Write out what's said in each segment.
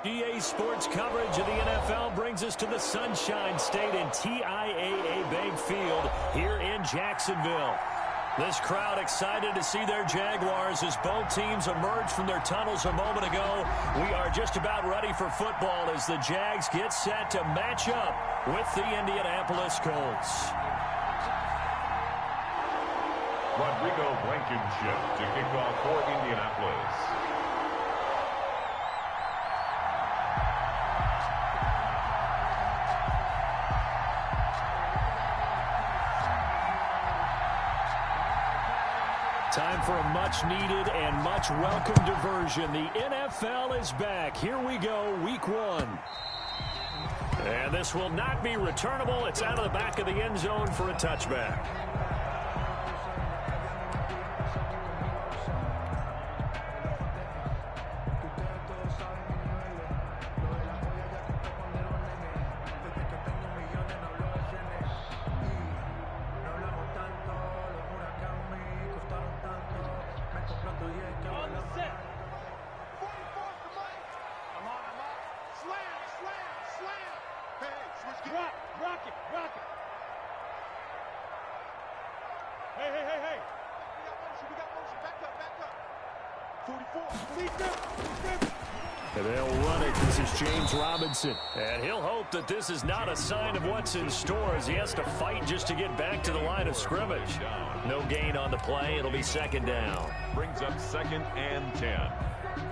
EA Sports coverage of the NFL brings us to the Sunshine State and TIAA Bank Field here in Jacksonville. This crowd excited to see their Jaguars as both teams emerged from their tunnels a moment ago. We are just about ready for football as the Jags get set to match up with the Indianapolis Colts. Rodrigo Blankenship to kick off for Indianapolis. Time for a much-needed and much-welcome diversion. The NFL is back. Here we go, Week 1. And this will not be returnable. It's out of the back of the end zone for a touchback. And they'll run it. This is James Robinson. And he'll hope that this is not a sign of what's in store as he has to fight just to get back to the line of scrimmage. No gain on the play. It'll be second down. Brings up 2nd and 10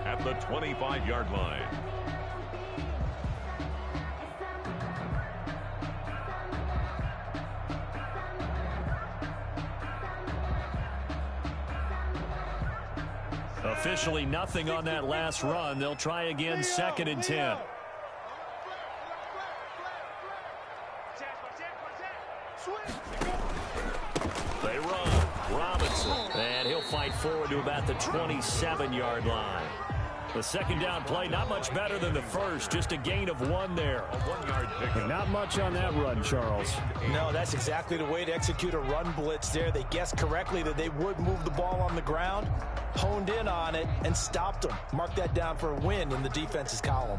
at the 25-yard line. Officially nothing on that last run. They'll try again 2nd and 10. They run. Robinson. And he'll fight forward to about the 27-yard line. The second down play, not much better than the first. Just a gain of 1 there. A 1-yard pickup. Not much on that run, Charles. No, that's exactly the way to execute a run blitz there. They guessed correctly that they would move the ball on the ground, honed in on it, and stopped them. Mark that down for a win in the defense's column.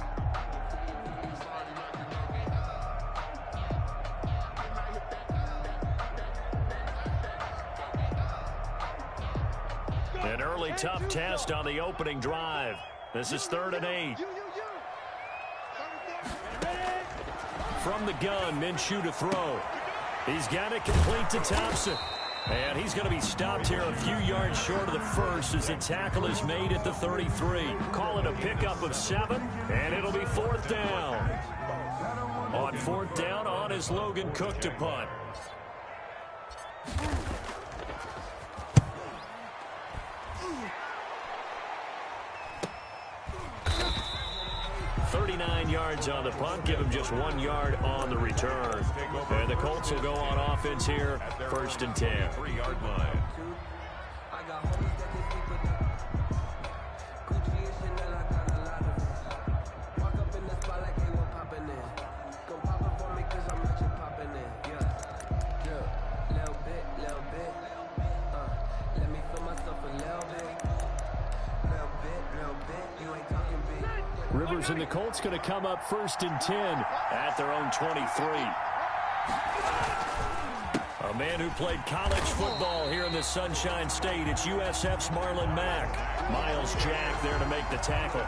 An early tough test on the opening drive. This is 3rd and 8. From the gun, Minshew to throw. He's got it complete to Thompson. And he's going to be stopped here a few yards short of the first as the tackle is made at the 33. Call it a pickup of 7, and it'll be 4th down. On 4th down, on is Logan Cook to punt. Yards on the punt, give him just 1 yard on the return. And the Colts will go on offense here, 1st and 10. 3-yard line. Rivers and the Colts going to come up 1st and 10 at their own 23. A man who played college football here in the Sunshine State. It's USF's Marlon Mack. Miles Jack there to make the tackle.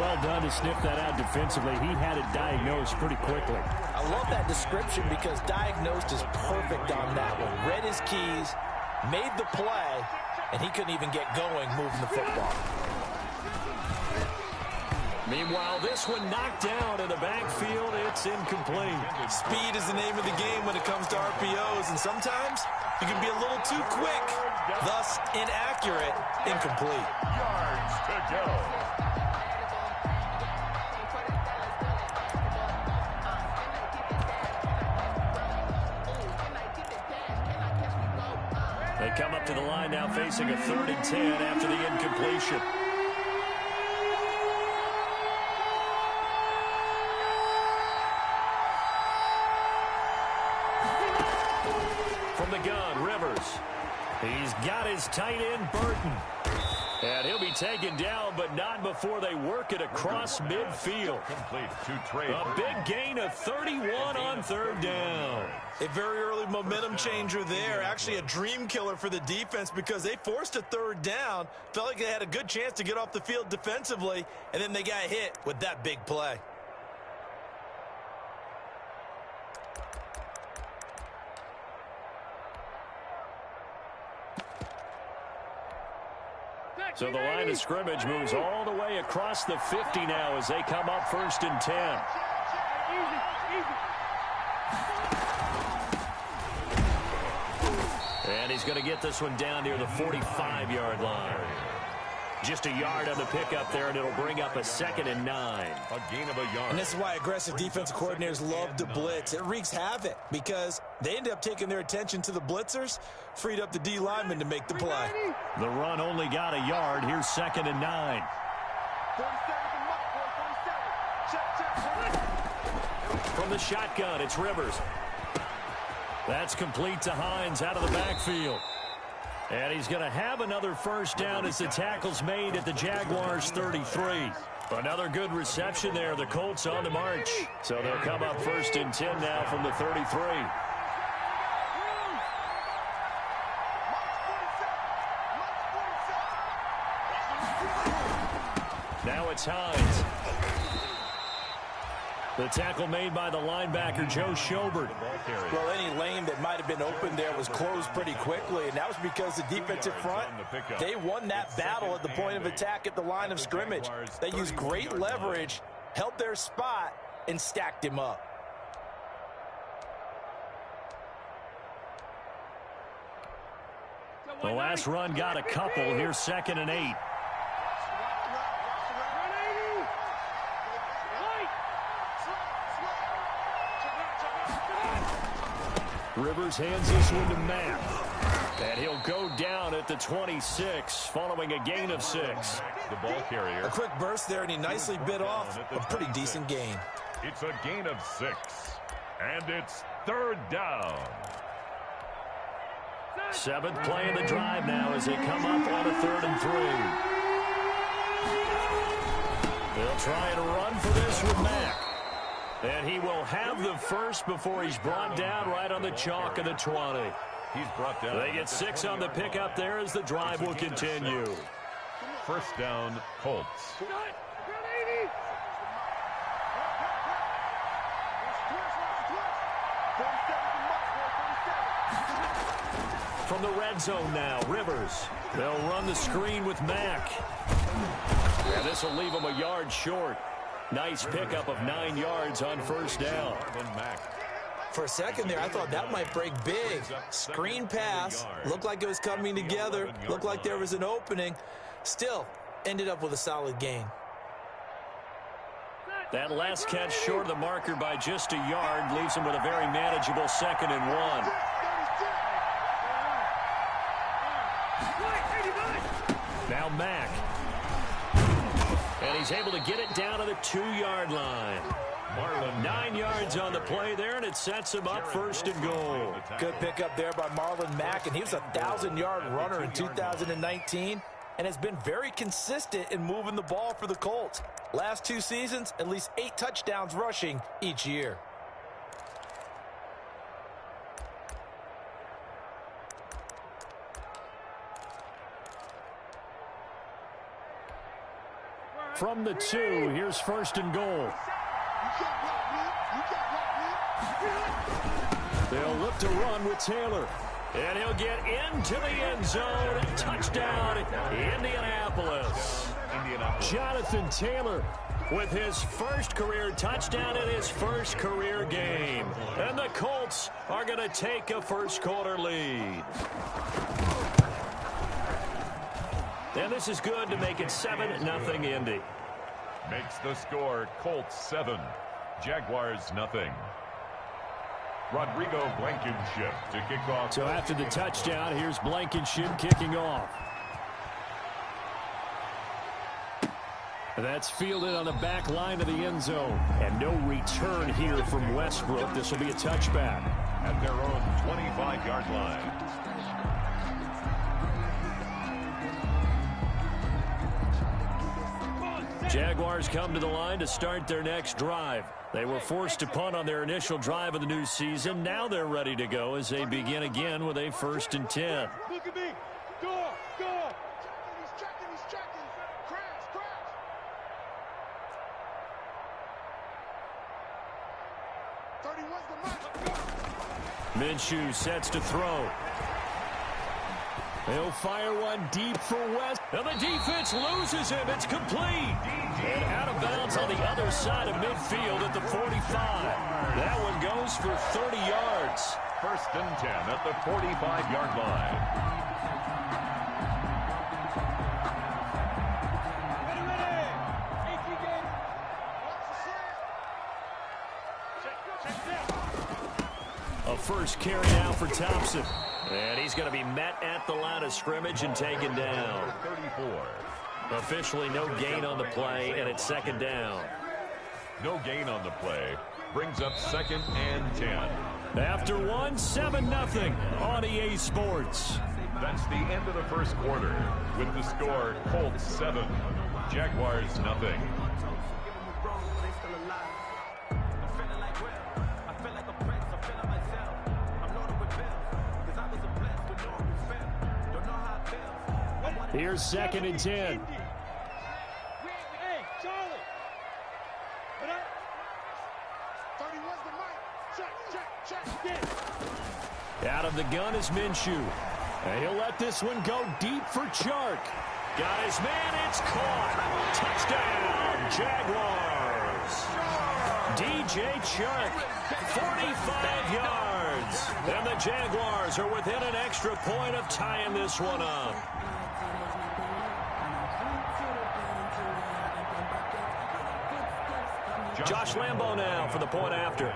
Well done to sniff that out defensively. He had it diagnosed pretty quickly. I love that description because diagnosed is perfect on that one. Read his keys, made the play, and he couldn't even get going moving the football. Meanwhile, this one knocked down in the backfield. It's incomplete. Speed is the name of the game when it comes to RPOs, and sometimes you can be a little too quick, thus inaccurate, incomplete. Yards to go. They come up to the line now facing a 3rd and 10 after the incompletion. From the gun, Rivers. He's got his tight end, Burton. And he'll be taken down, but not before they work it across midfield. A big gain of 31 on third down. A very early momentum changer there. Actually a dream killer for the defense because they forced a third down. Felt like they had a good chance to get off the field defensively, and then they got hit with that big play. So the line of scrimmage moves all the way across the 50 now as they come up 1st and 10. And he's going to get this one down near the 45-yard line. Just a yard on the pickup there, and it'll bring up a 2nd and 9. A gain of a yard. And this is why aggressive defensive coordinators love to blitz. It wreaks havoc because they end up taking their attention to the blitzers, freed up the D lineman to make the play. The run only got a yard. Here's 2nd and 9. From the shotgun, it's Rivers. That's complete to Hines out of the backfield. And he's going to have another first down as the tackle's made at the Jaguars' 33. Another good reception there. The Colts on the march. So they'll come up 1st and 10 now from the 33. Now it's Hines. The tackle made by the linebacker, Joe Schobert. Well, any lane that might have been open there was closed pretty quickly, and that was because the defensive front, they won that battle at the point of attack at the line of scrimmage. They used great leverage, held their spot, and stacked him up. The last run got a couple. Here's 2nd and 8. Rivers hands this one to Matt. And he'll go down at the 26 following a gain of 6. The ball carrier. A quick burst there, and he nicely bit off a pretty decent gain. It's a gain of 6. And it's 3rd down. 7th play of the drive now as they come up on a 3rd and 3. They'll try and run for this with Mack. And he will have the first before he's brought down right on the chalk of the 20. He's brought down. They get 6 on the pickup there as the drive will continue. 1st down, Colts. From the red zone now, Rivers. They'll run the screen with Mack. And this will leave him a yard short. Nice pickup of 9 yards on 1st down. For a second there, I thought that might break big. Screen pass. Looked like it was coming together. Looked like there was an opening. Still, ended up with a solid gain. That last catch short of the marker by just a yard leaves him with a very manageable 2nd and 1. Now Mack. And he's able to get it down to the 2-yard line. 9 yards on the play there, and it sets him up 1st and goal. Good pickup there by Marlon Mack, and he was a 1,000-yard runner in 2019 and has been very consistent in moving the ball for the Colts. Last 2 seasons, at least 8 touchdowns rushing each year. From the 2, here's 1st and goal. They'll look to run with Taylor. And he'll get into the end zone. Touchdown, Indianapolis. Jonathan Taylor with his first career touchdown in his first career game. And the Colts are going to take a first-quarter lead. And this is good to make it 7-0 Indy. Makes the score Colts 7, Jaguars 0. Rodrigo Blankenship to kick off. So after the touchdown, here's Blankenship kicking off. That's fielded on the back line of the end zone. And no return here from Westbrook. This will be a touchback. At their own 25-yard line. Jaguars come to the line to start their next drive. They were forced to punt on their initial drive of the new season. Now they're ready to go as they begin again with a 1st and 10. Look at me. Go. He's checking. Crash. Minshew sets to throw. He'll fire one deep for West. And the defense loses him. It's complete. And out of bounds on the other side of midfield at the 45. That one goes for 30 yards. 1st and 10 at the 45-yard line. A first carry now for Thompson. And he's going to be met at the line of scrimmage and taken down. 34. Officially no gain on the play, and it's 2nd down. No gain on the play. Brings up 2nd and 10. After 7-0 on EA Sports. That's the end of the 1st quarter. With the score, Colts 7, Jaguars 0. Here's 2nd and 10. Hey, Charlie. What up? 31's the mic. Check. Out of the gun is Minshew. And he'll let this one go deep for Chark. Got his man. It's caught. Touchdown, Jaguars. DJ Chark, 45 yards. And the Jaguars are within an extra point of tying this one up. Josh Lambo now for the point after.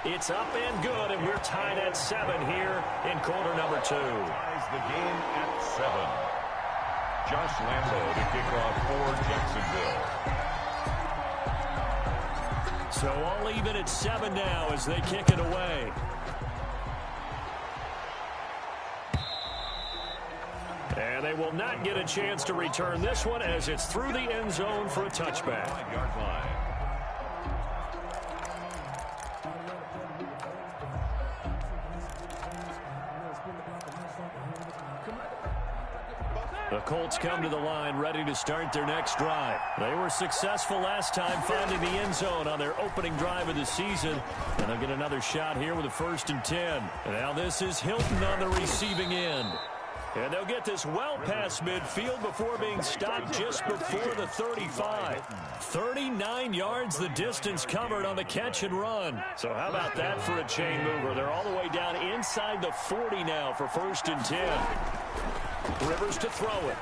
It's up and good, and we're tied at 7 here in quarter number 2. Ties the game at 7. Josh Lambo to kick off for Jacksonville. So all even at 7 now as they kick it away. And they will not get a chance to return this one as it's through the end zone for a touchback. 5-yard line. The Colts come to the line ready to start their next drive. They were successful last time finding the end zone on their opening drive of the season. And they'll get another shot here with a 1st and 10. And now this is Hilton on the receiving end. And they'll get this well past midfield before being stopped just before the 35. 39 yards the distance covered on the catch and run. So how about that for a chain mover? They're all the way down inside the 40 now for 1st and 10. Rivers to throw it.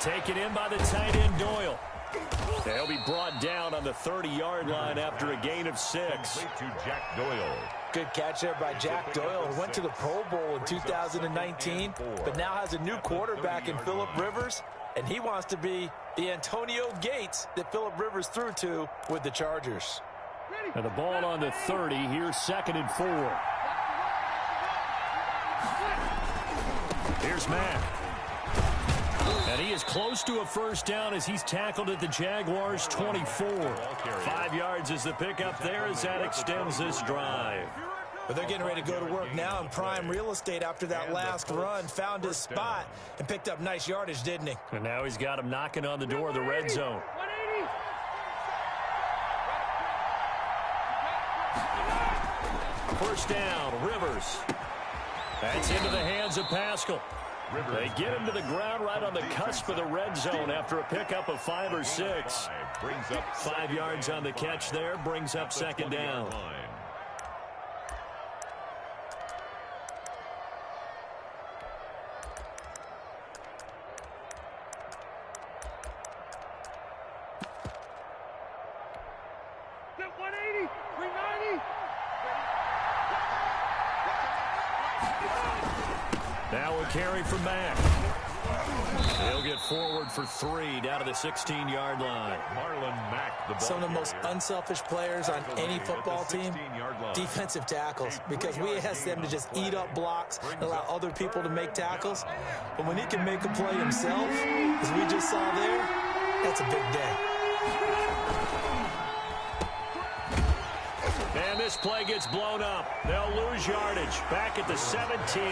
Taken in by the tight end Doyle. They'll be brought down on the 30-yard line after a gain of 6. To Jack Doyle. Good catch there by Jack Doyle, who went to the Pro Bowl in 2019, but now has a new quarterback in Phillip Rivers, and he wants to be the Antonio Gates that Phillip Rivers threw to with the Chargers. And the ball on the 30, here's 2nd and 4. Here's Mack. And he is close to a 1st down as he's tackled at the Jaguars' 24. 5 yards is the pickup there as that extends this drive. But they're getting ready to go to work now in prime real estate after that last run. Found his spot and picked up nice yardage, didn't he? And now he's got him knocking on the door of the red zone. 1st down, Rivers. That's into the hands of Pascal. They get him to the ground right on the cusp of the red zone after a pickup of 5 or 6. 5 yards on the catch there, brings up 2nd down. Now a carry from Mack. He'll get forward for 3 down to the 16-yard line. Marlon Mack, the ball Some of the most carrier. unselfish players on any football team, defensive tackles, because we ask them to just eat up blocks and allow other people to make tackles. But when he can make a play himself, as we just saw there, that's a big day. And this play gets blown up. They'll lose yardage. Back at the 17.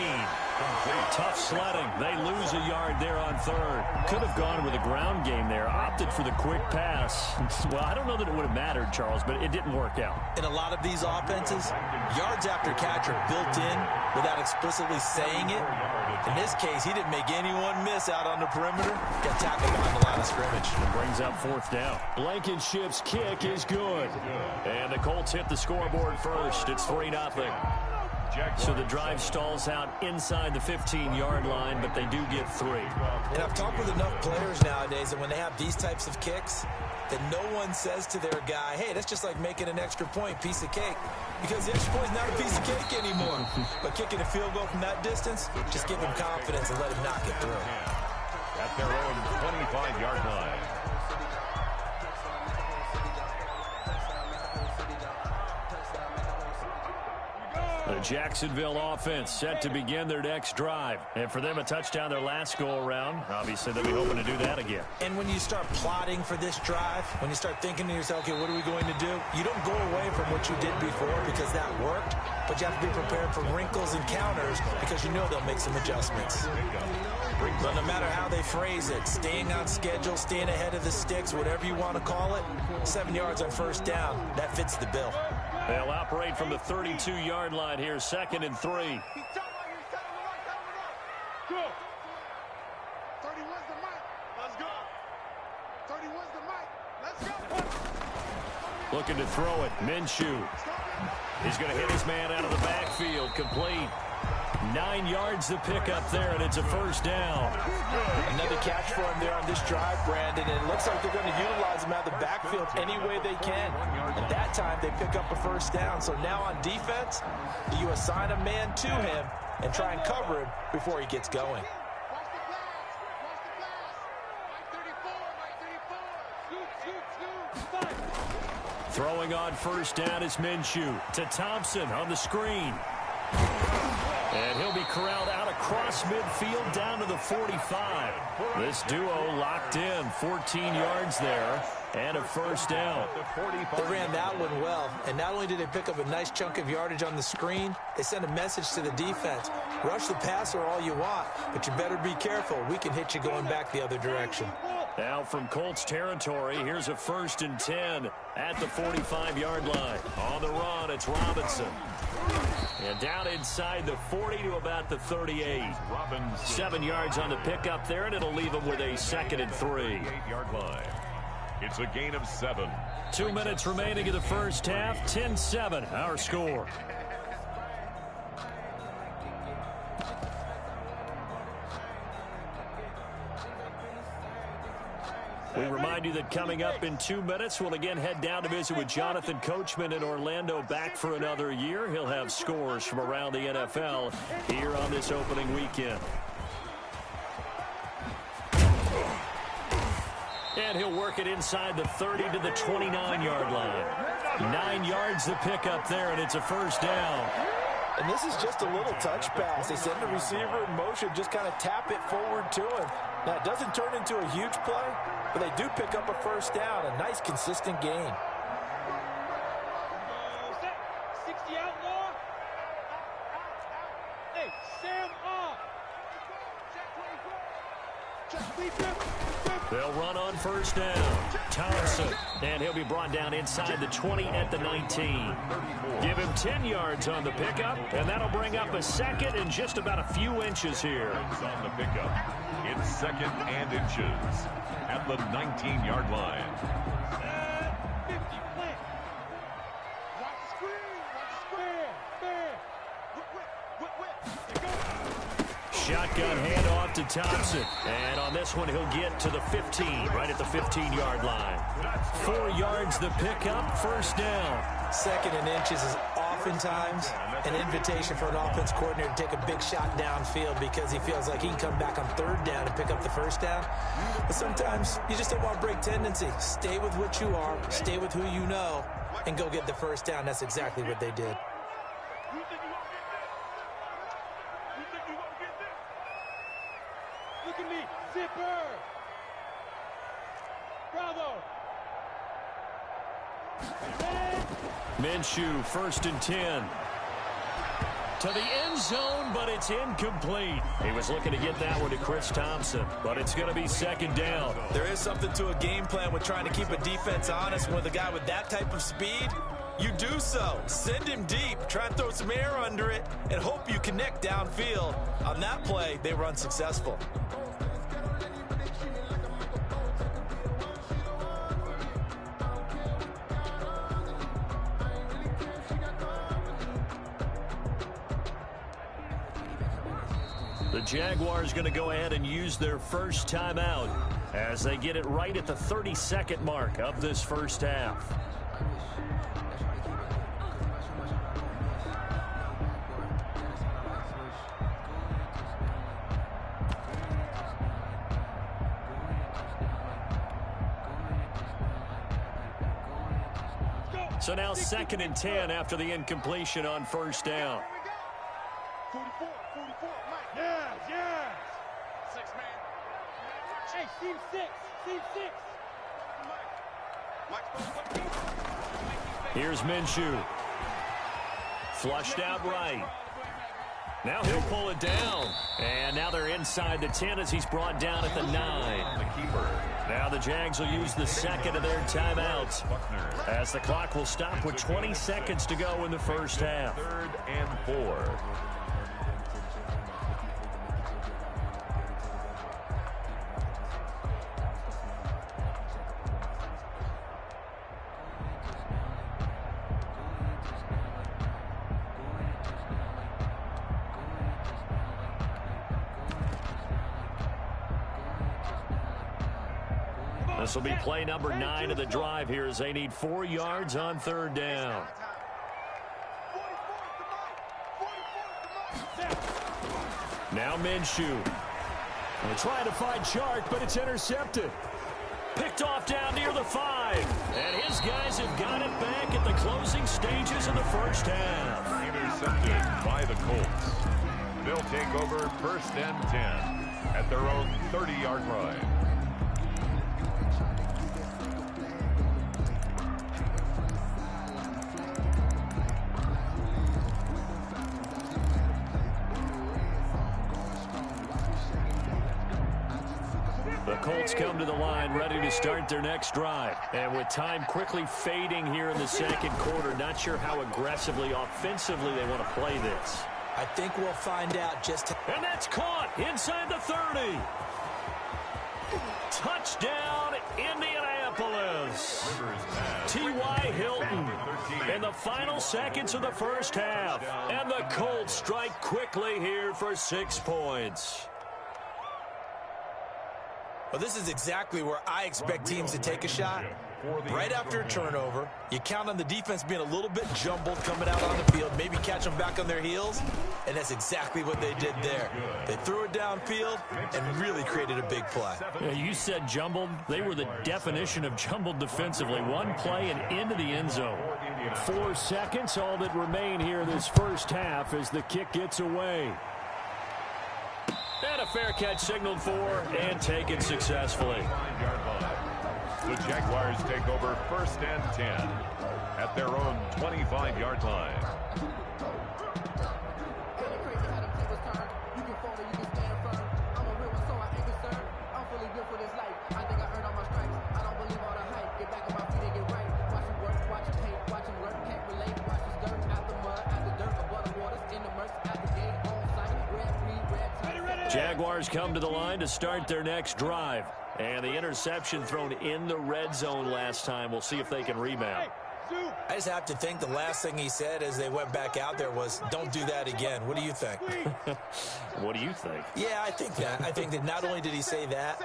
Tough sledding. They lose a yard there on 3rd. Could have gone with a ground game there. Opted for the quick pass. Well, I don't know that it would have mattered, Charles, but it didn't work out. In a lot of these offenses, yards after catch are built in without explicitly saying it. In this case, he didn't make anyone miss out on the perimeter. Got tackled behind the line of scrimmage. And brings out 4th down. Blankenship's kick is good. And the Colts hit the scoreboard first. It's 3-0. So the drive stalls out inside the 15-yard line, but they do get 3. And I've talked with enough players nowadays that when they have these types of kicks, that no one says to their guy, hey, that's just like making an extra point, piece of cake. Because the extra point is not a piece of cake anymore. But kicking a field goal from that distance, just give him confidence and let him knock it through. At their own 25-yard line. The Jacksonville offense set to begin their next drive. And for them, a touchdown their last go-around. Obviously, they'll be hoping to do that again. And when you start plotting for this drive, when you start thinking to yourself, okay, what are we going to do? You don't go away from what you did before because that worked. But you have to be prepared for wrinkles and counters because you know they'll make some adjustments. But no matter how they phrase it, staying on schedule, staying ahead of the sticks, whatever you want to call it, 7 yards on 1st down, that fits the bill. They'll operate from the 32-yard line here, 2nd and 3. Go. 31's the mic. Let's go. 31's the mic. Let's go. Looking to throw it. Minshew. He's going to hit his man out of the backfield. Complete. 9 yards to pick up there, and it's a 1st down. Another catch for him there on this drive, Brandon, and it looks like they're going to utilize him out of the backfield any way they can. At that time, they pick up a 1st down. So now on defense, you assign a man to him and try and cover him before he gets going. Watch the blast. Watch the blast. Mike 34. Mike 34. Scoot. Throwing on 1st down is Minshew to Thompson on the screen. And he'll be corralled out across midfield down to the 45. This duo locked in, 14 yards there, and a 1st down. They ran that one well, and not only did they pick up a nice chunk of yardage on the screen, they sent a message to the defense. Rush the passer all you want, but you better be careful. We can hit you going back the other direction. Now from Colts territory, here's a 1st and 10 at the 45-yard line. On the run, it's Robinson. And down inside the 40 to about the 38. 7 yards on the pickup there, and it'll leave them with a 2nd and 3. 8-yard line. It's a gain of 7. 2 minutes remaining in the 1st half. 10-7, our score. We remind you that coming up in 2 minutes, we'll again head down to visit with Jonathan Coachman in Orlando, back for another year. He'll have scores from around the NFL here on this opening weekend. And he'll work it inside the 30 to the 29-yard line. 9 yards to pick up there, and it's a 1st down. And this is just a little touch pass. They send the receiver in motion, just kind of tap it forward to him. Now, it doesn't turn into a huge play, but they do pick up a 1st down, a nice, consistent gain. 60 outlaw. Hey, Sam off. Check defense. They'll run on 1st down. Thompson, and he'll be brought down inside the 20 at the 19. Give him 10 yards on the pickup, and that'll bring up a 2nd and just about a few inches here. On the pickup. It's 2nd and inches at the 19-yard line. 50, plant. Watch the screen. Watch the screen. Bam. Whip. Shotgun handoff to Thompson. And on this one, he'll get to the 15, right at the 15-yard line. 4 yards the pickup, 1st down. 2nd and inches is oftentimes an invitation for an offense coordinator to take a big shot downfield because he feels like he can come back on third down and pick up the first down. But sometimes you just don't want to break tendency. Stay with what you are, stay with who you know, and go get the first down. That's exactly what they did. Look at me, zipper. Bravo. Minshew, 1st and 10. To the end zone, but it's incomplete. He was looking to get that one to Chris Thompson, but it's going to be 2nd down. There is something to a game plan with trying to keep a defense honest. With a guy with that type of speed, you do so. Send him deep, try and throw some air under it, and hope you connect downfield. On that play, they were unsuccessful. The Jaguars going to go ahead and use their first timeout as they get it right at the 32nd mark of this first half. So now 2nd and 10 after the incompletion on first down. 44, Mike. Yes. 6 man. Hey, team 6. Here's Minshew. Flushed out right. Now he'll pull it down. And now they're inside the 10 as he's brought down at the 9. The keeper. Now the Jags will use the second of their timeouts as the clock will stop with 20 seconds to go in the first half. 3rd and 4. This will be play number 9 of the drive here as they need 4 yards on 3rd down. Now Minshew. They're trying to find Chark, but it's intercepted. Picked off down near the 5. And his guys have got it back at the closing stages of the first half. Intercepted by the Colts. They'll take over 1st and 10 at their own 30-yard line. The Colts come to the line ready to start their next drive. And with time quickly fading here in the 2nd quarter, not sure how aggressively, offensively they want to play this. I think we'll find out just... And that's caught inside the 30. Touchdown, Indianapolis. T.Y. Hilton in the final seconds of the first half. And the Colts strike quickly here for 6 points. Well, this is exactly where I expect teams to take a shot. Right after a turnover, you count on the defense being a little bit jumbled coming out on the field, maybe catch them back on their heels, and that's exactly what they did there. They threw it downfield and really created a big play. Yeah, you said jumbled. They were the definition of jumbled defensively. One play and into the end zone. 4 seconds, all that remain here this first half as the kick gets away. And a fair catch signaled for and taken successfully. The Jaguars take over 1st and 10 at their own 25-yard line. Jaguars come to the line to start their next drive. And the interception thrown in the red zone last time. We'll see if they can rebound. I just have to think the last thing he said as they went back out there was, don't do that again. What do you think? What do you think? Yeah, I think that. I think that not only did he say that,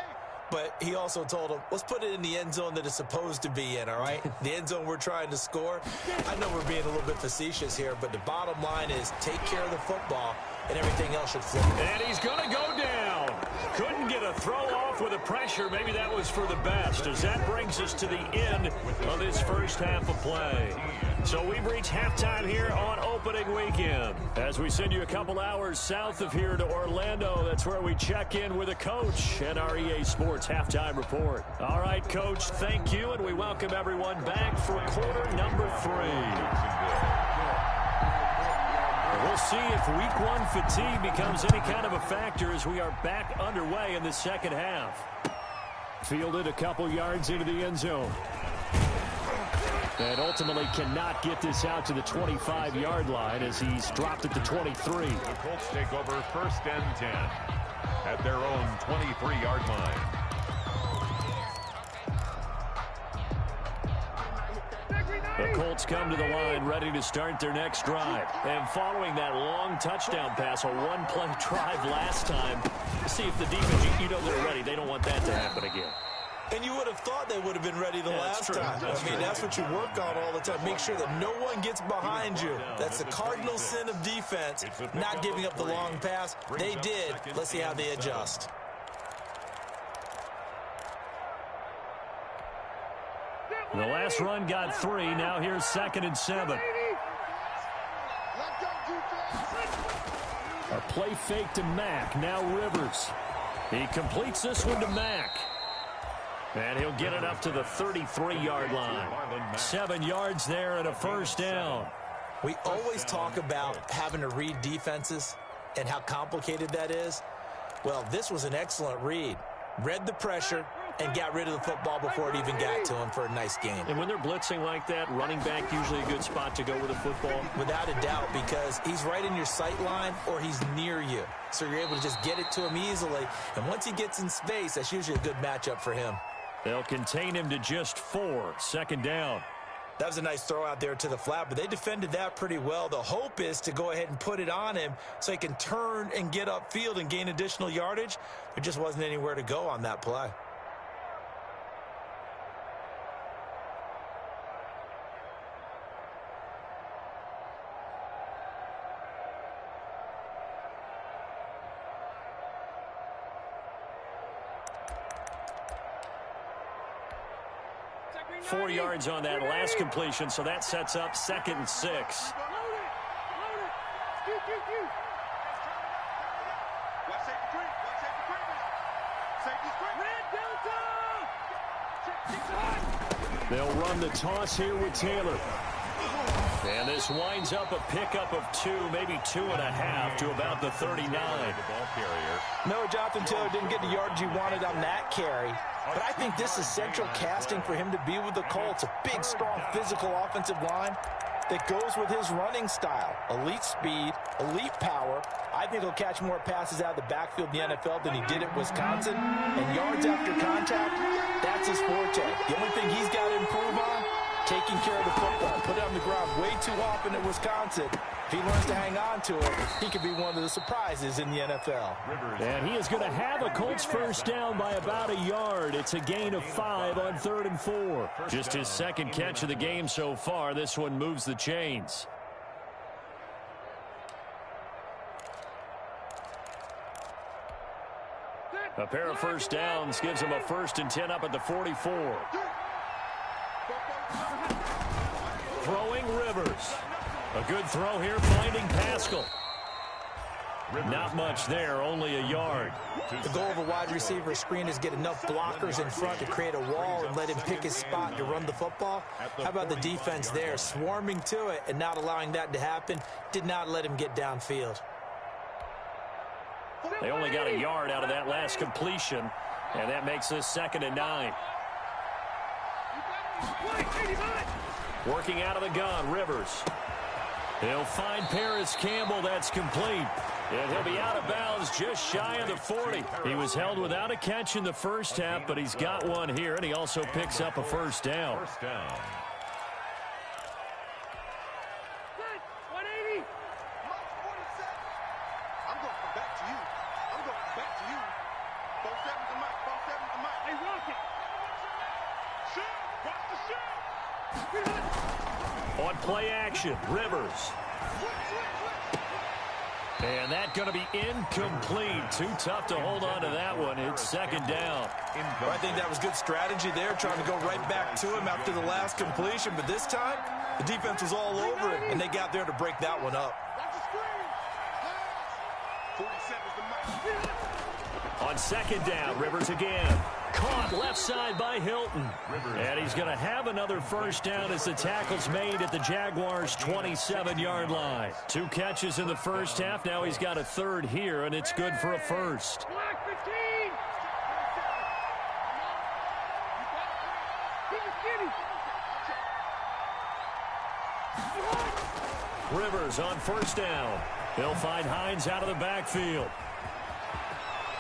But he also told him, let's put it in the end zone that it's supposed to be in, all right? The end zone we're trying to score. I know we're being a little bit facetious here, but the bottom line is take care of the football, and everything else should flip. And he's going to go down. Couldn't get a throw off with the pressure. Maybe that was for the best, as that brings us to the end of this first half of play. So we've reached halftime here on opening weekend. As we send you a couple hours south of here to Orlando, that's where we check in with a coach and our EA Sports halftime report. All right, Coach, thank you, and we welcome everyone back for quarter number 3. We'll see if week 1 fatigue becomes any kind of a factor as we are back underway in the second half. Fielded a couple yards into the end zone. And ultimately cannot get this out to the 25-yard line as he's dropped at the 23. The Colts take over first and 10 at their own 23-yard line. The Colts come to the line ready to start their next drive. And following that long touchdown pass, a one-play drive last time, see if the defense, you know they're ready. They don't want that to happen again. And you would have thought they would have been ready the last time. That's what you work on all the time. Make sure that no one gets behind you. That's the cardinal sin of defense, not giving up the long pass. They did. Let's see how they adjust. The last run got 3. Now here's 2nd and 7. A play fake to Mack. Now Rivers. He completes this one to Mack. And he'll get it up to the 33-yard line. 7 yards there and a first down. We always talk about having to read defenses and how complicated that is. Well, this was an excellent read. Read the pressure and got rid of the football before it even got to him for a nice game. And when they're blitzing like that, running back usually a good spot to go with the football? Without a doubt, because he's right in your sight line or he's near you. So you're able to just get it to him easily. And once he gets in space, that's usually a good matchup for him. They'll contain him to just 4. 2nd down. That was a nice throw out there to the flat, but they defended that pretty well. The hope is to go ahead and put it on him so he can turn and get upfield and gain additional yardage. There just wasn't anywhere to go on that play. Four yards on that last completion, so that sets up 2nd and 6. They'll run the toss here with Taylor. And this winds up a pickup of 2, maybe 2.5 to about the 39. No, Jonathan Taylor didn't get the yardage he wanted on that carry. But I think this is central casting for him to be with the Colts. A big, strong, physical offensive line that goes with his running style. Elite speed, elite power. I think he'll catch more passes out of the backfield in the NFL than he did at Wisconsin. And yards after contact, that's his forte. The only thing he's got to improve on, taking care of the football. Put it on the ground way too often at Wisconsin. If he learns to hang on to it, he could be one of the surprises in the NFL. And he is going to have a Colts first down by about a yard. It's a gain of 5 on 3rd and 4. Just his 2nd catch of the game so far. This one moves the chains. A pair of first downs gives him a 1st and 10 up at the 44. Throwing Rivers. A good throw here, finding Pascal. Not much there, only a yard. The goal of a wide receiver screen is get enough blockers in front to create a wall and let him pick his spot to run the football. How about the defense there, swarming to it and not allowing that to happen? Did not let him get downfield. They only got a yard out of that last completion, and that makes this 2nd and 9. Working out of the gun, Rivers. He'll find Paris Campbell. That's complete. And he'll be out of bounds just shy of the 40. He was held without a catch in the first half, but he's got one here, and he also picks up a first down. First down. On play action, Rivers. And that's going to be incomplete. Too tough to hold on to that one. It's second down. Well, I think that was good strategy there, trying to go right back to him after the last completion. But this time, the defense was all over it, and they got there to break that one up. On second down, Rivers again. Caught left side by Hilton. And he's going to have another first down as the tackle's made at the Jaguars' 27-yard line. 2 catches in the first half. Now he's got a third here, and it's good for a first. Rivers on first down. He'll find Hines out of the backfield.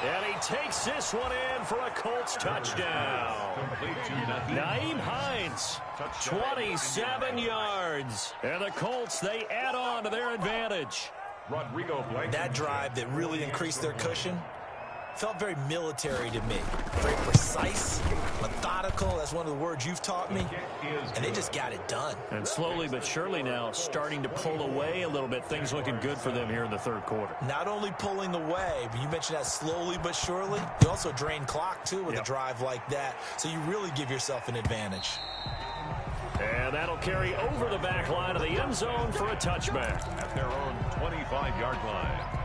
And he takes this one in for a Colts touchdown. Nyheim Hines, 27 yards. And the Colts, they add on to their advantage. That drive that really increased their cushion felt very military to me. Very precise, methodical. That's one of the words you've taught me. And they just got it done. And slowly but surely now starting to pull away a little bit. Things looking good for them here in the third quarter. Not only pulling away, but you mentioned that slowly but surely. You also drain clock, too, with a drive like that. So you really give yourself an advantage. And that'll carry over the back line of the end zone for a touchback. At their own 25-yard line.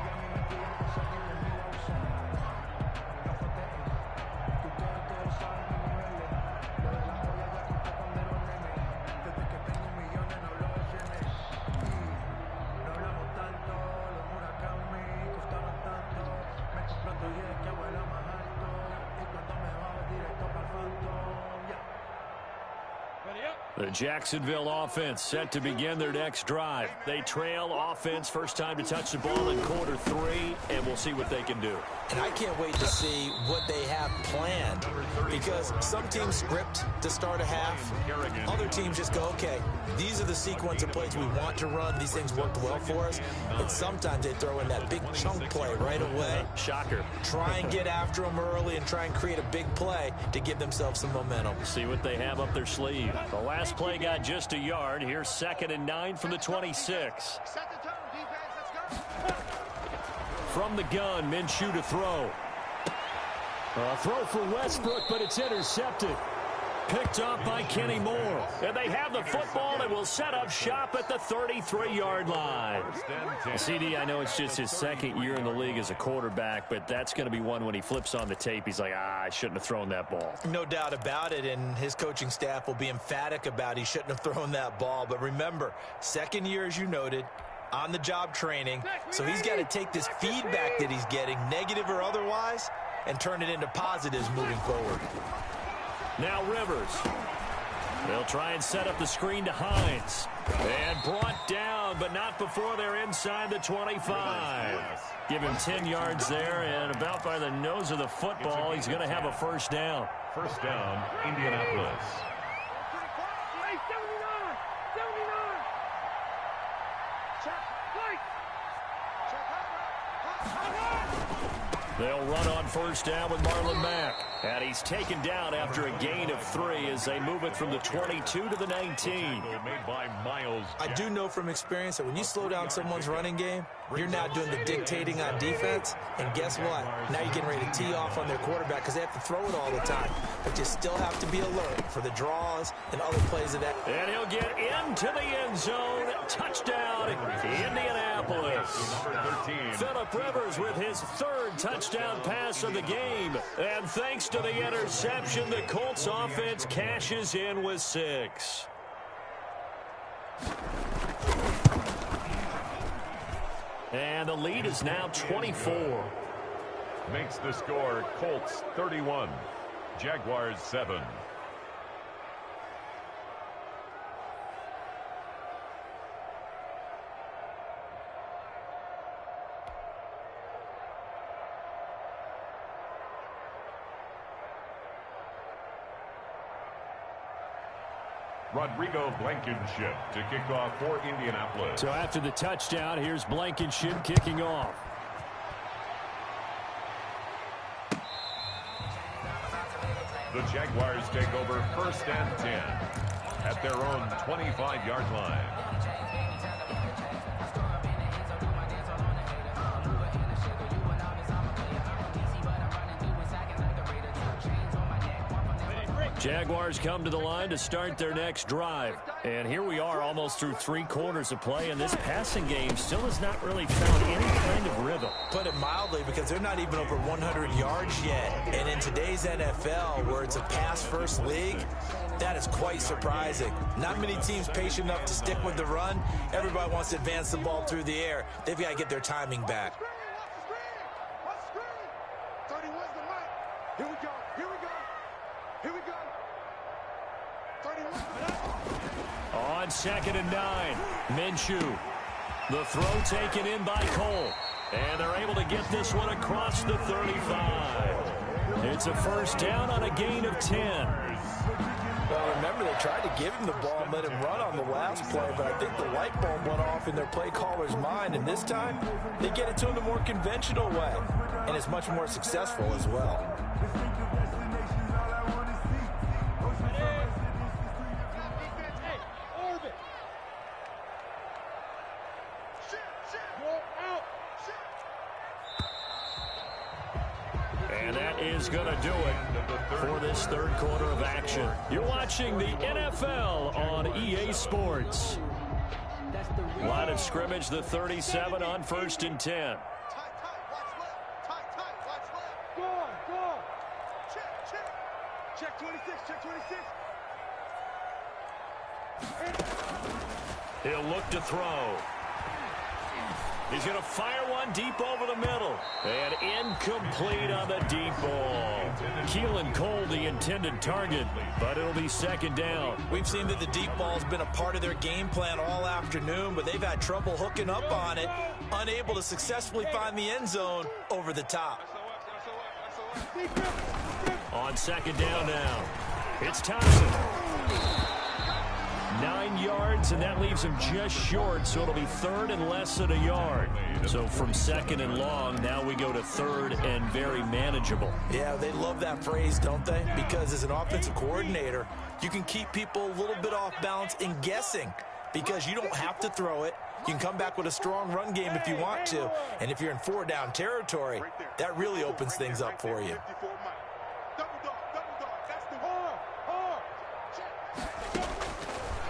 The Jacksonville offense set to begin their next drive. They trail offense, first time to touch the ball in quarter 3, and we'll see what they can do. And I can't wait to see what they have planned, because some teams script to start a half. Other teams just go, okay, these are the sequence of plays we want to run. These things worked well for us. And sometimes they throw in that big chunk play right away. Shocker. Try and get after them early and try and create a big play to give themselves some momentum. See what they have up their sleeve. The last play got just a yard. Here's 2nd and 9 from the 26. From the gun, Minshew to throw. A throw for Westbrook, but it's intercepted. Picked up by Kenny Moore. And they have the football and will set up shop at the 33-yard line. CD, I know it's just his 2nd year in the league as a quarterback, but that's going to be one when he flips on the tape. He's like, I shouldn't have thrown that ball. No doubt about it, and his coaching staff will be emphatic about he shouldn't have thrown that ball. But remember, 2nd year, as you noted, on-the-job training. So he's got to take this feedback that he's getting, negative or otherwise, and turn it into positives moving forward. Now Rivers. They'll try and set up the screen to Hines. And brought down, but not before they're inside the 25. Give him 10 yards there, and about by the nose of the football, he's going to have a first down. First down, Indianapolis. They'll run on first down with Marlon Mack. And he's taken down after a gain of 3 as they move it from the 22 to the 19. Made by Miles. I do know from experience that when you slow down someone's running game, you're not doing the dictating on defense. And guess what? Now you're getting ready to tee off on their quarterback because they have to throw it all the time. But you still have to be alert for the draws and other plays of that. And he'll get into the end zone. Touchdown, Indianapolis. Phillip Rivers with his 3rd touchdown pass of the game. And thanks to the interception, the Colts offense cashes in with 6. And the lead is now 24. Makes the score Colts 31, Jaguars 7. Rodrigo Blankenship to kick off for Indianapolis. So after the touchdown, here's Blankenship kicking off. The Jaguars take over 1st and 10 at at their own 25-yard line. Jaguars come to the line to start their next drive. And here we are almost through 3 quarters of play, and this passing game still has not really found any kind of rhythm. Put it mildly, because they're not even over 100 yards yet. And in today's NFL, where it's a pass-first league, that is quite surprising. Not many teams patient enough to stick with the run. Everybody wants to advance the ball through the air. They've got to get their timing back. Here we go. Here we go. Here we go. 31. On 2nd and 9, Minshew. The throw taken in by Cole. And they're able to get this one across the 35. It's a first down on a gain of 10. Well, remember, they tried to give him the ball and let him run on the last play, but I think the light bulb went off in their play caller's mind, and this time they get it to him the more conventional way, and it's much more successful as well. And that is going to do it for this third quarter of action. You're watching the NFL on EA Sports. Line of scrimmage, the 37 on 1st and 10. Go on, go on. Check, check. Check 26, check 26. He'll look to throw. He's going to fire one deep over the middle. And incomplete on the deep ball. Keelan Cole, the intended target, but it'll be 2nd down. We've seen that the deep ball's been a part of their game plan all afternoon, but they've had trouble hooking up on it, unable to successfully find the end zone over the top. On 2nd down now, it's Thompson. 9 yards, and that leaves him just short, so it'll be 3rd and less than a yard. So from 2nd and long, now we go to 3rd and very manageable. Yeah, they love that phrase, don't they? Because as an offensive coordinator, you can keep people a little bit off balance in guessing, because you don't have to throw it. You can come back with a strong run game if you want to, and if you're in 4-down territory, that really opens things up for you.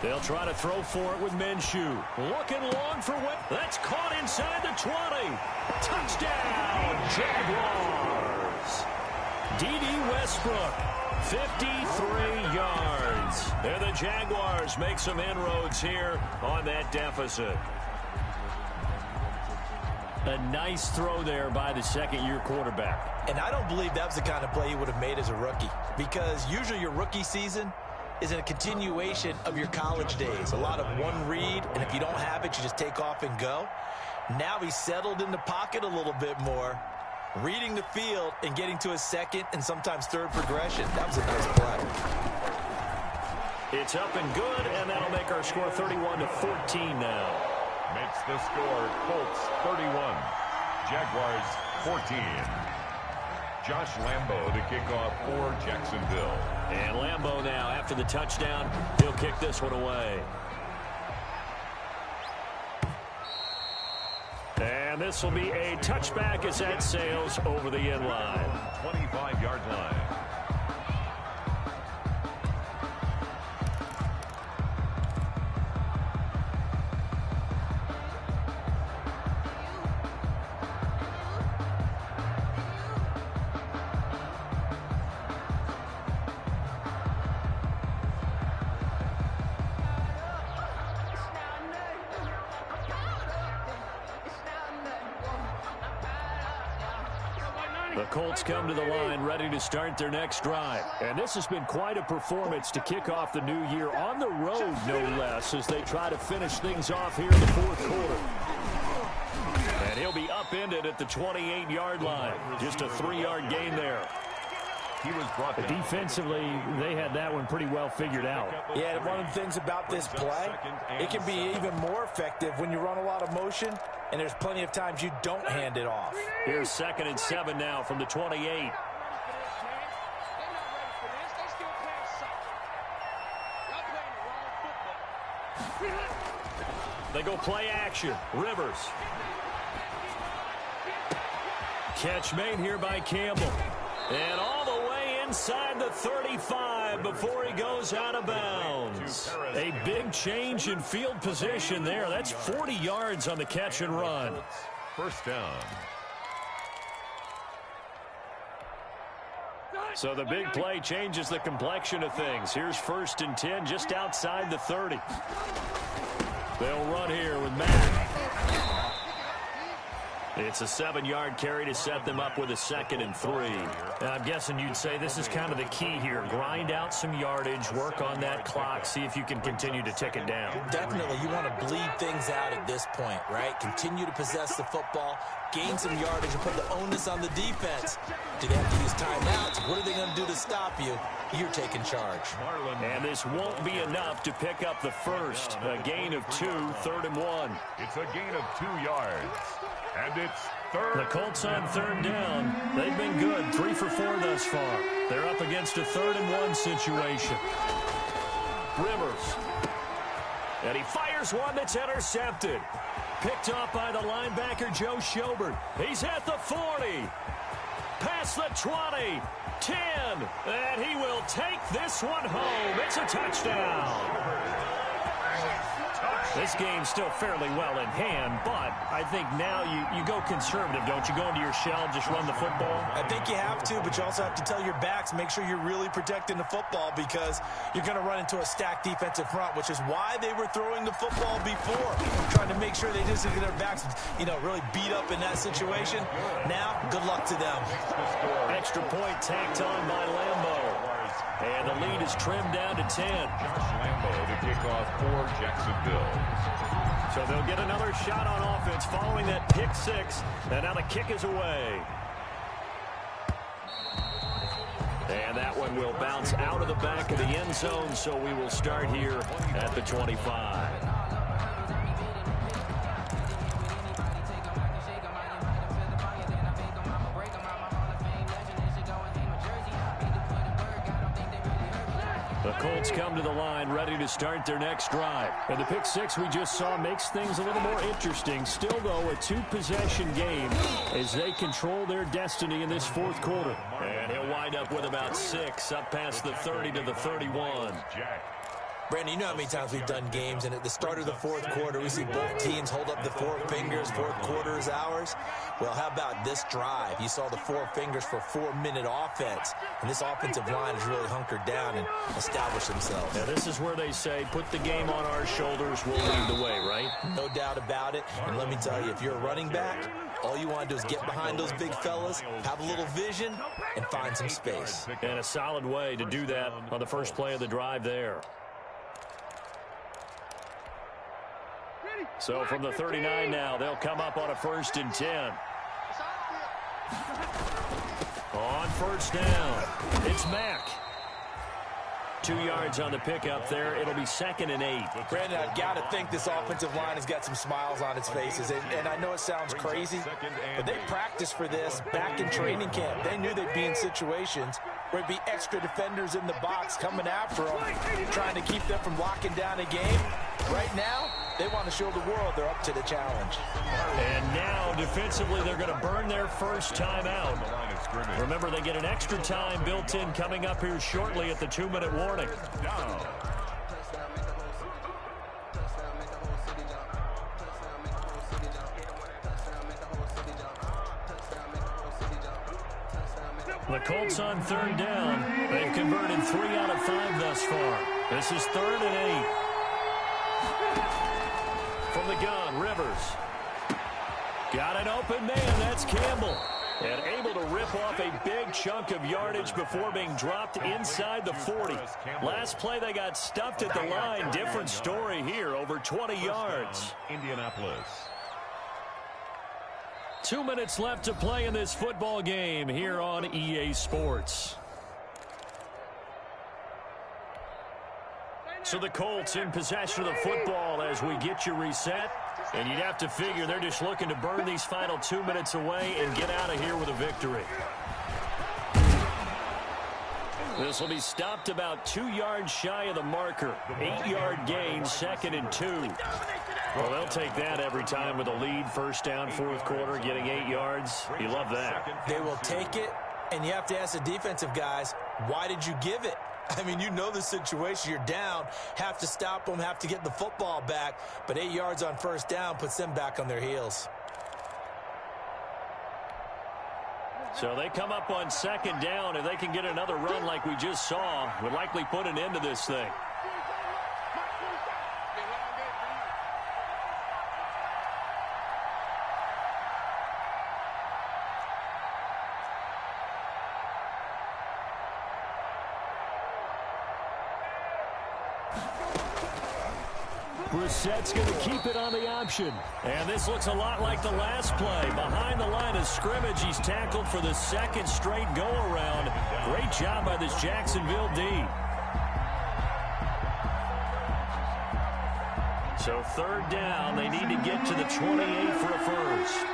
They'll try to throw for it with Minshew. Looking long for West. That's caught inside the 20. Touchdown, Jaguars. D.D. Westbrook, 53 yards. And the Jaguars make some inroads here on that deficit. A nice throw there by the second-year quarterback. And I don't believe that was the kind of play he would have made as a rookie, because usually your rookie season is a continuation of your college days. A lot of one read, and if you don't have it, you just take off and go. Now he's settled in the pocket a little bit more, reading the field and getting to his 2nd and sometimes 3rd progression. That was a nice play. It's up and good, and that'll make our score 31-14 now. Makes the score Colts 31, Jaguars 14. Josh Lambo to kick off for Jacksonville. And Lambo now, after the touchdown, he'll kick this one away. And this will be a touchback as that sails over the end line. 25-yard line. The Colts come to the line ready to start their next drive. And this has been quite a performance to kick off the new year on the road, no less, as they try to finish things off here in the 4th quarter. And he'll be upended at the 28-yard line. Just a 3-yard gain there. He was brought down. Defensively, they had that one pretty well figured out. Yeah, and one of the things about this play, it can be even more effective when you run a lot of motion, and there's plenty of times you don't hand it off. Here's 2nd and 7 now from the 28. They go play action. Rivers. Catch made here by Campbell. And all the way inside the 35 before he goes out of bounds. A big change in field position there. That's 40 yards on the catch and run. First down. So the big play changes the complexion of things. Here's 1st and 10 just outside the 30. They'll run here with Madden. It's a 7-yard carry to set them up with a 2nd and 3. And I'm guessing you'd say this is kind of the key here. Grind out some yardage, work on that clock, see if you can continue to tick it down. Definitely. You want to bleed things out at this point, right? Continue to possess the football, gain some yardage, and put the onus on the defense. Do they have to use timeouts? What are they going to do to stop you? You're taking charge. And this won't be enough to pick up the first. A gain of 2, 3rd and 1. It's a gain of 2 yards. And it's 3rd. The Colts on 3rd down. They've been good, 3 for 4 thus far. They're up against a 3rd and 1 situation. Rivers. And he fires one that's intercepted. Picked off by the linebacker, Joe Schobert. He's at the 40. Past the 20. 10. And he will take this one home. It's a touchdown. This game's still fairly well in hand, but I think now you go conservative, don't you? Go into your shell, just run the football? I think you have to, but you also have to tell your backs, make sure you're really protecting the football because you're going to run into a stacked defensive front, which is why they were throwing the football before, trying to make sure they just get their backs, really beat up in that situation. Now, good luck to them. Extra point tacked on by Lambo. And the lead is trimmed down to 10. Josh Lambo to kick off for Jacksonville. So they'll get another shot on offense following that pick 6. And now the kick is away. And that one will bounce out of the back of the end zone. So we will start here at the 25. The Colts come to the line ready to start their next drive. And the pick 6 we just saw makes things a little more interesting. Still, though, a 2-possession game as they control their destiny in this 4th quarter. And he'll wind up with about 6 up past the 30 to the 31. Brandon, you know how many times we've done games, and at the start of the 4th quarter, we see both teams hold up the 4 fingers, 4th quarter is ours. Well, how about this drive? You saw the 4 fingers for 4-minute offense, and this offensive line has really hunkered down and established themselves. Now, this is where they say, put the game on our shoulders, we'll lead the way, right? No doubt about it, and let me tell you, if you're a running back, all you want to do is get behind those big fellas, have a little vision, and find some space. And a solid way to do that on the first play of the drive there. So from the 39 now, they'll come up on a 1st and 10. On 1st down, it's Mack. 2 yards on the pickup there. It'll be 2nd and 8. Brandon, I've got to think this offensive line has got some smiles on its faces. And I know it sounds crazy, but they practiced for this back in training camp. They knew they'd be in situations where it'd be extra defenders in the box coming after them, trying to keep them from locking down a game. Right now, they want to show the world they're up to the challenge. And now, defensively, they're going to burn their first time out. Remember, they get an extra time built in coming up here shortly at the 2-minute warning. The Colts on 3rd down. They've converted 3 out of 5 thus far. This is 3rd and 8. From the gun, Rivers. Got an open man, that's Campbell. And able to rip off a big chunk of yardage before being dropped inside the 40. Last play they got stuffed at the line. Different story here, over 20 yards. Indianapolis. 2 minutes left to play in this football game here on EA Sports. So the Colts in possession of the football as we get you reset. And you'd have to figure they're just looking to burn these final 2 minutes away and get out of here with a victory. This will be stopped about 2 yards shy of the marker. 8-yard gain, 2nd and 2. Well, they'll take that every time with a lead. First down, fourth quarter, getting 8 yards. You love that. They will take it, and you have to ask the defensive guys, why did you give it? I mean, you know the situation. You're down, have to stop them, have to get the football back. But 8 yards on first down puts them back on their heels. So they come up on 2nd down. If they can get another run like we just saw, would likely put an end to this thing. Brissett's going to keep it on the option. And this looks a lot like the last play. Behind the line of scrimmage, he's tackled for the 2nd straight go-around. Great job by this Jacksonville D. So 3rd down, they need to get to the 28 for a first.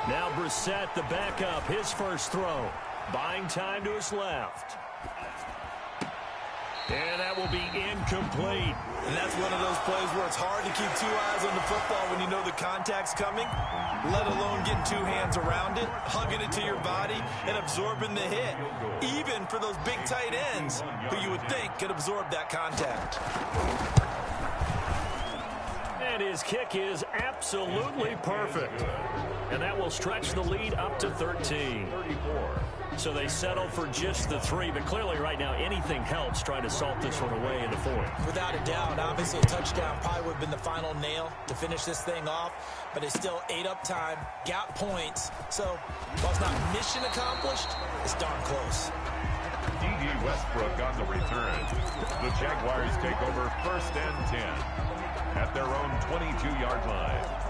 Now Brissett, the backup, his first throw. Buying time to his left. And that will be incomplete. And that's one of those plays where it's hard to keep 2 eyes on the football when you know the contact's coming, let alone getting 2 hands around it, hugging it to your body, and absorbing the hit, even for those big tight ends who you would think could absorb that contact. And his kick is absolutely perfect. And that will stretch the lead up to 13. So they settle for just the 3, but clearly right now anything helps trying to salt this one away in the 4th. Without a doubt, obviously a touchdown probably would have been the final nail to finish this thing off, but it's still 8 up time, got points. So while it's not mission accomplished, it's darn close. D.D. Westbrook on the return. The Jaguars take over 1st and 10 at their own 22-yard line.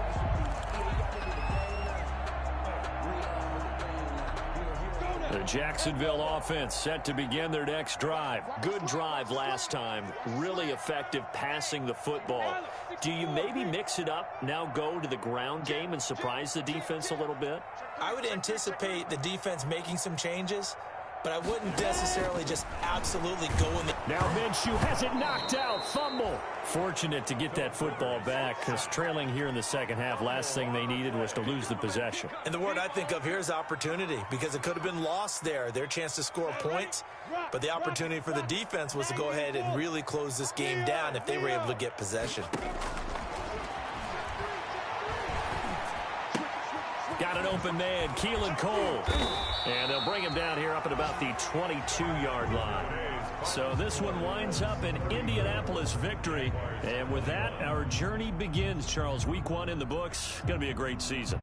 The Jacksonville offense set to begin their next drive. Good drive last time. Really effective passing the football. Do you maybe mix it up, now go to the ground game and surprise the defense a little bit? I would anticipate the defense making some changes, but I wouldn't necessarily just absolutely go in the... Now Minshew has it knocked out. Fumble. Fortunate to get that football back because trailing here in the second half, last thing they needed was to lose the possession. And the word I think of here is opportunity, because it could have been lost there, their chance to score points. But the opportunity for the defense was to go ahead and really close this game down if they were able to get possession. Got an open man, Keelan Cole. And they'll bring him down here up at about the 22-yard line. So this one winds up an Indianapolis victory. And with that, our journey begins, Charles. Week 1 in the books. Going to be a great season.